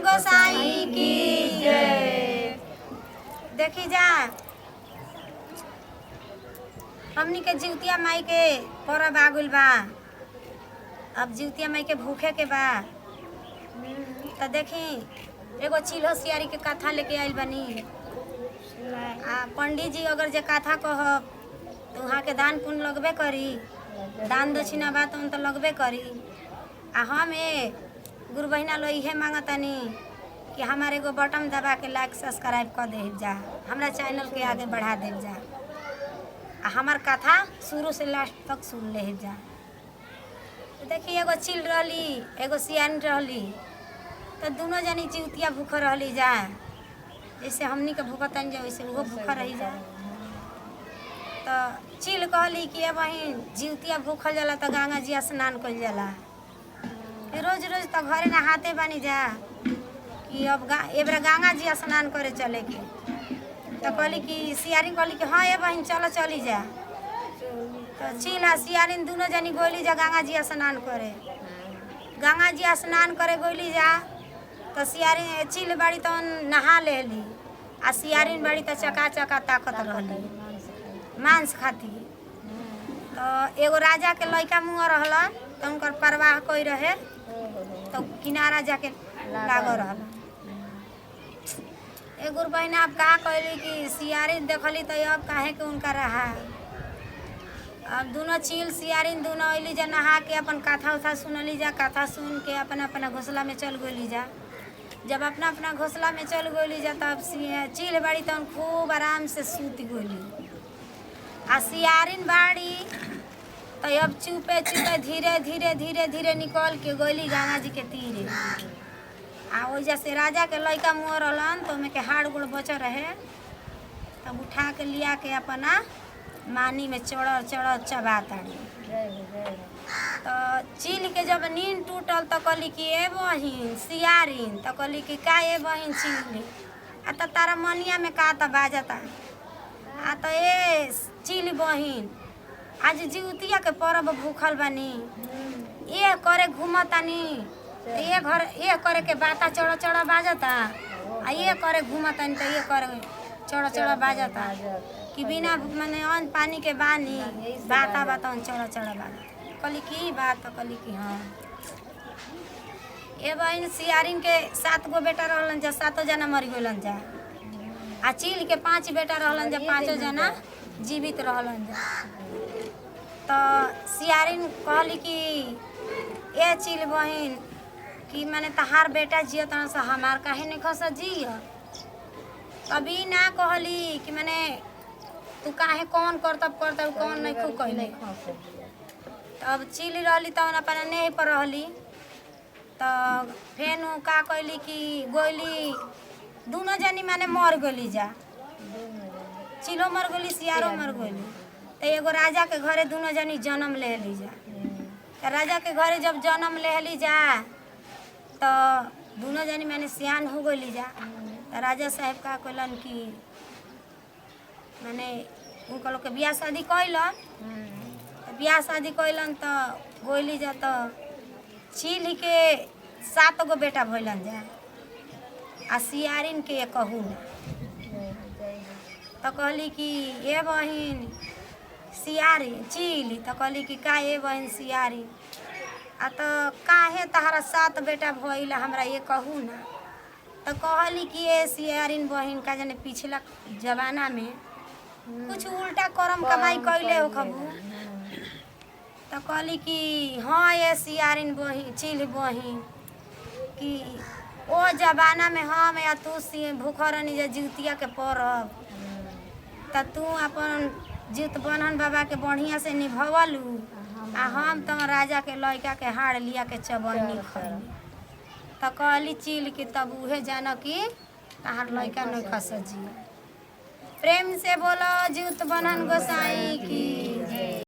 गोसाई की जय। देखी जा हमनी के जीवतिया माई के परब आगुल बा। अब जीवतिया माई के भूखे के बा तो देखी एगो चिल्हो सियारी के कथा लेके आइल बनी। पंडित जी अगर जे कथा कहब तो वहाँ के दान पुण्य लगबे करी, दान दक्षिणा बात तो लगबे करी। हम गुरु बहिना लो इहे मांगतानी कि हमारे एगो बटन दबा के लाइक सब्सक्राइब कर दे जा, हमारा चैनल के आगे बढ़ा दे जा, हमार कथा शुरू से लास्ट तक सुन ले जा। तो देखिए एगो चिल रही एगो सियान रही तो दोनों जनी जीवतिया भूख रही जा। जैसे हमनी के भूखतन जा वैसे वो भूख रही जा। तो चिल कहली कि ए बहिन जीवतिया भूखल जाला तो गंगा जी स्नान कइल जाला। रोज रोज तो घरे नहाते बनी जा कि अब एबरा गंगा जी स्नान करे चले के। तो कहली कि सियारी कहली कि हाँ ए बहिन चलो चली जा। तो चिल आ सियारिन दोनों जनी गोली जा गंगा जी स्नान करे। गंगा जी स्नान करे गोली जा तो सियारी चिल बाड़ी तो नहा लेली आ सियारिन बाड़ी तो चका चका ताकत रहली मांस खाती। तो एगो राजा के लड़का मुँह रहलन तो उनकर परवाह कोई रहे तो किनारा जाके लागो रहल। एगो बहना अब कहा कहली कि सियारिन देखली तो अब काहे के उनका रहा। अब दोनों चिल सियारिन दोनों अली जा नहा के अपन कथा उथा सुनली जा। कथा सुन के अपना अपना घोंसला में चल गई जा। जब अपना अपना घोंसला में चल गई जा तब चिल बाड़ी तो खूब आराम से सूत गई आ सियारिन बाड़ी तो अब चुपे चुपे धीरे धीरे धीरे धीरे निकल के गई गंगा जी के तीरे। आ वजह से राजा के लड़का मुँह रहलन तो ओमे के हाड़ गोड़ बच रहे तब उठा के लिया के अपना मानी में चढ़ चढ़ चबाता। तो चिल के जब नींद टूटल तो कहली कि ए बहिन सियारिन तो कहली कि का ए बहिन चिल आ तो तारा मनिया में का तो बाजता आ तो ए चिल बहिन आज जीवतिया के परब भूखल बानी ये करे घूमतानी ये घर ये करे के बाता चढ़ चढ़ बाजता आ ये करे घूमतानी तो ये करे चढ़ चढ़ बाजता कि बिना माने अन्न पानी के बानी बाता बाता चढ़ चढ़ बाजता। कहली की बात तो कहली कि हाँ ए बहन सियारिन के 7 गो बेटा रहलन जा 7 जना मर गइलन जा आ चिल के 5 बेटा रहलन जा 5 जना जीवित रहलन जा। तो सियारिन कहली कि ए चिल बहन कि माने तहार बेटा जिया तना से हमार काहे नहीं खस जिया। कभी ना कहली कि माने तू काहे कौन करतब कौन नहीं खू कहले। तब चिल रही तो अपना नेह पर रहली तो फेन का कहली कि गोली दोनों जनी माने मर गली जा। चिलो मर गली सियारो मर गली। तो एगो राजा के घरे दोनों जनी जन्म ले ली जा। तो राजा के घरे जब जन्म ले ली जा तो दोनों जनी मैंने सियान हो गई जा। तो राजा साहब का कहलन कि मैंने उनका लोग के बियाह शादी कैलन बियाह शादी कैलन तो गोली जा। तो चिल के 7 गो बेटा भइलन जा आ सियारिन के कहू ना। तो कहली कि ए बहिन सियारी चिल तो कहली कि का ए बहन सियारी आ तो काहे तहरा 7 बेटा भइल हमरा ये कहू ना। तो कहली कि ए सियारिन बहन का जाने पिछला जमाना में कुछ उल्टा करम कमाई कैले हो खबू। तो कहली कि हाँ ये सियारिन बहिन चिल बहिन कि ओ जमाना में हम या तू भूख रहनी जा जीवतिया के परब तो तू अपन जीत बन्हन बाबा के बढ़िया से निभवलू आ हम तो राजा के लड़का के हाड़ लिया के चबन्नी खैली। तो कहली चिल कि तब उहे जान कि तहार लड़का नहीं खस जिया। प्रेम से बोलो जीत बन्हन गोसाई की।